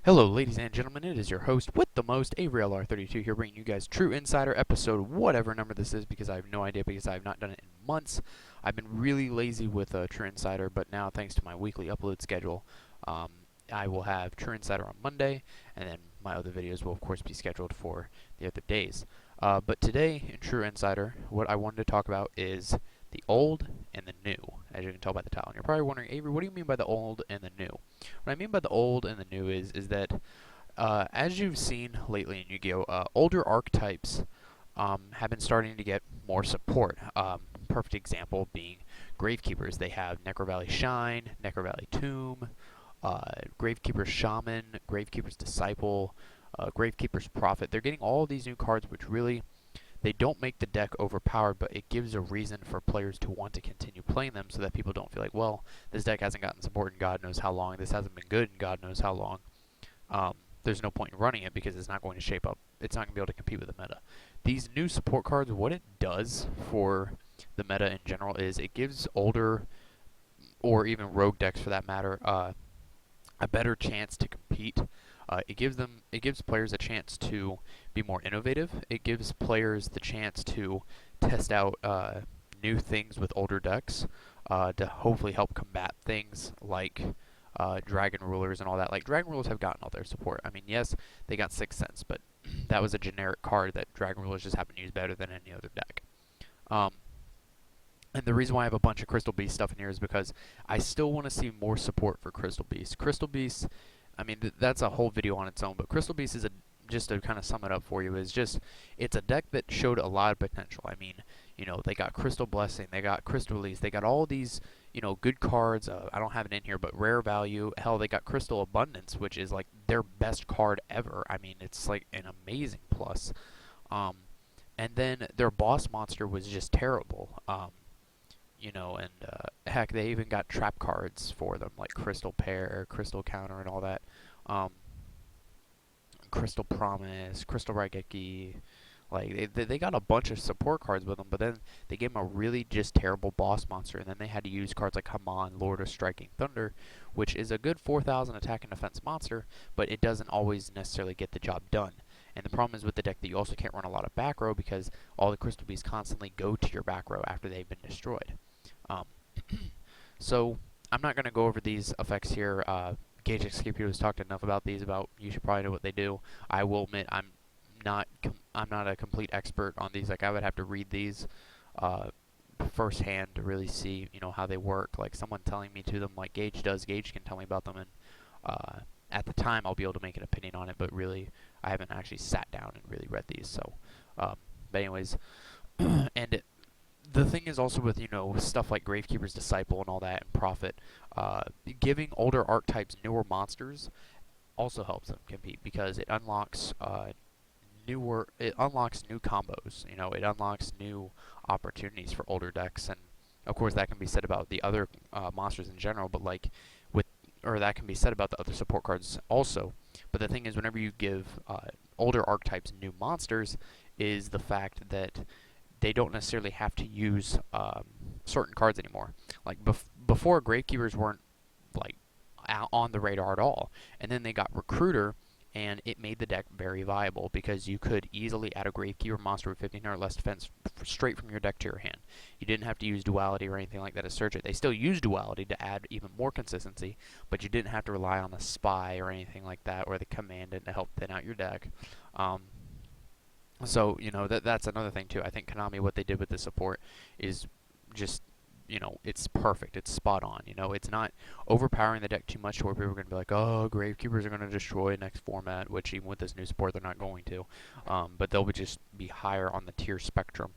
Hello, ladies and gentlemen. It is your host with the most, AvrLR32 here, bringing you guys Tru Insider episode whatever number this is, because I have no idea, because I have not done it in months. I've been really lazy with Tru Insider, but now thanks to my weekly upload schedule, um, I will have Tru Insider on Monday, and then my other videos will of course be scheduled for the other days. But today in Tru Insider, what I wanted to talk about is the old and the new, as you can tell by the title. And you're probably wondering, Avery, what do you mean by the old and the new? What I mean by the old and the new is that, as you've seen lately in Yu-Gi-Oh, older archetypes have been starting to get more support. Perfect example being Gravekeepers. They have Necro Valley Shine, Necro Valley Tomb, Gravekeeper's Shaman, Gravekeeper's Disciple, Gravekeeper's Prophet. They're getting all these new cards, which really they don't make the deck overpowered, but it gives a reason for players to want to continue playing them so that people don't feel like, well, this deck hasn't gotten support in God knows how long, this hasn't been good in God knows how long. There's no point in running it because it's not going to shape up. It's not going to be able to compete with the meta. These new support cards, what it does for the meta in general is it gives older, or even rogue decks for that matter, a better chance to compete. It gives players a chance to be more innovative. It gives players the chance to test out new things with older decks to hopefully help combat things like Dragon Rulers and all that. Like, Dragon Rulers have gotten all their support. I mean, yes, they got 6 cents, but that was a generic card that Dragon Rulers just happen to use better than any other deck. And the reason why I have a bunch of Crystal Beast stuff in here is because I still want to see more support for Crystal Beast. Crystal Beast, I mean, that's a whole video on its own, but Crystal Beast is just to kind of sum it up for you, it's a deck that showed a lot of potential. I mean, they got Crystal Blessing, they got Crystal Release, they got all these, good cards. I don't have it in here, but rare value. Hell, they got Crystal Abundance, which is like their best card ever. I mean, it's like an amazing plus. And then their boss monster was just terrible. Heck, they even got trap cards for them, like Crystal Pair, Crystal Counter, and all that. Crystal Promise, Crystal Raigeki. Like, they got a bunch of support cards with them, but then they gave them a really just terrible boss monster, and then they had to use cards like Haman, Lord of Striking Thunder, which is a good 4,000 attack and defense monster, but it doesn't always necessarily get the job done. And the problem is with the deck that you also can't run a lot of back row because all the Crystal Beasts constantly go to your back row after they've been destroyed. So I'm not going to go over these effects here. Gauge Escape has talked enough about these. You should probably know what they do. I will admit I'm not a complete expert on these. Like, I would have to read these firsthand to really see how they work. Like, someone telling me to them, like Gauge does. Gauge can tell me about them, and at the time I'll be able to make an opinion on it. But really, I haven't actually sat down and really read these. So, but anyways, and the thing is also with, stuff like Gravekeeper's Disciple and all that, and Prophet, giving older archetypes newer monsters also helps them compete because it unlocks new combos. It unlocks new opportunities for older decks, and of course that can be said about the other monsters in general. But that can be said about the other support cards also. But the thing is, whenever you give older archetypes new monsters, is the fact that they don't necessarily have to use certain cards anymore. Like, before, Gravekeepers weren't like on the radar at all, and then they got Recruiter, and it made the deck very viable because you could easily add a Gravekeeper monster with 1500 less defense straight from your deck to your hand. You didn't have to use Duality or anything like that to search it. They still used Duality to add even more consistency, but you didn't have to rely on the Spy or anything like that, or the Commandant to help thin out your deck. So, that's another thing, too. I think Konami, what they did with the support is just, it's perfect. It's spot on. It's not overpowering the deck too much to where people are going to be like, oh, Gravekeepers are going to destroy next format, which even with this new support, they're not going to. But they'll just be higher on the tier spectrum.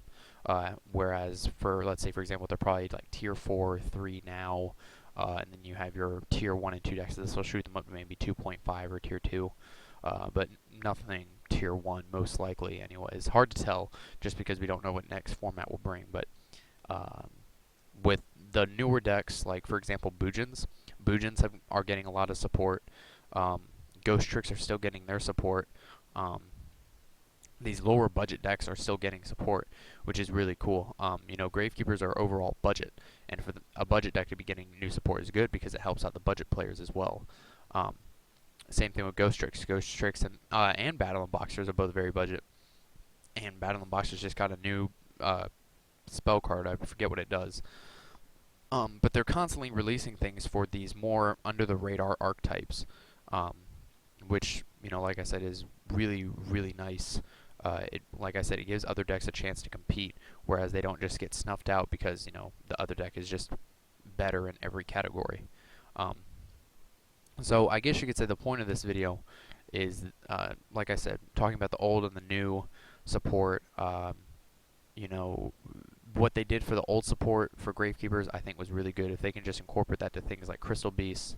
Whereas for, let's say, for example, they're probably like tier 4, 3 now, and then you have your tier 1 and 2 decks. This will shoot them up to maybe 2.5 or tier 2. But nothing tier 1, most likely, anyways. Hard to tell, just because we don't know what next format will bring. But with the newer decks, like, for example, Bujins are getting a lot of support. Ghost Tricks are still getting their support. These lower budget decks are still getting support, which is really cool. Gravekeepers are overall budget, and for a budget deck to be getting new support is good because it helps out the budget players as well. Same thing with Ghost Tricks. Ghost Tricks and Battle and Boxers are both very budget. And Battle and Boxers just got a new spell card. I forget what it does. But they're constantly releasing things for these more under the radar archetypes, um, which, like I said, is really, really nice. Like I said, it gives other decks a chance to compete, whereas they don't just get snuffed out because the other deck is just better in every category. Um, so I guess you could say the point of this video is, like I said, talking about the old and the new support. You know, what they did for the old support for Gravekeepers, I think was really good. If they can just incorporate that to things like Crystal Beasts,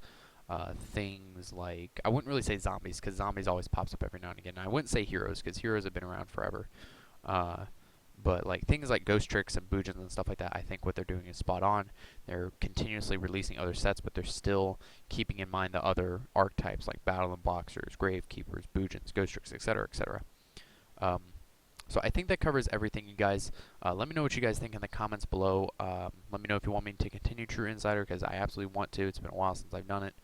things like, I wouldn't really say zombies, because zombies always pops up every now and again. I wouldn't say heroes, because heroes have been around forever. But like things like Ghost Tricks and Boojins and stuff like that, I think what they're doing is spot on. They're continuously releasing other sets, but they're still keeping in mind the other archetypes like Battle and Boxers, Gravekeepers, Boojins, Ghost Tricks, etc., etc. So I think that covers everything, you guys. Let me know what you guys think in the comments below. Let me know if you want me to continue Tru Insider, because I absolutely want to. It's been a while since I've done it.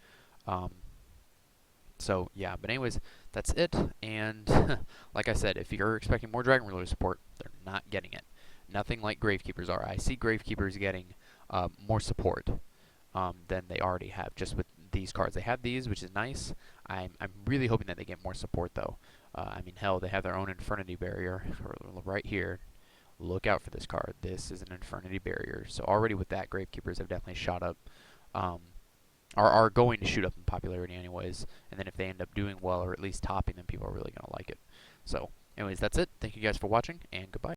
So yeah, but anyways, that's it. And like I said, if you're expecting more Dragon Ruler support, they're not getting it. Nothing like Gravekeepers are. I see Gravekeepers getting more support than they already have just with these cards. They have these, which is nice. I'm really hoping that they get more support, though. I mean, hell, they have their own Infernity Barrier right here. Look out for this card. This is an Infernity Barrier. So already with that, Gravekeepers have definitely shot up, are going to shoot up in popularity anyways. And then if they end up doing well, or at least topping, then people are really going to like it. So anyways, that's it. Thank you guys for watching, and goodbye.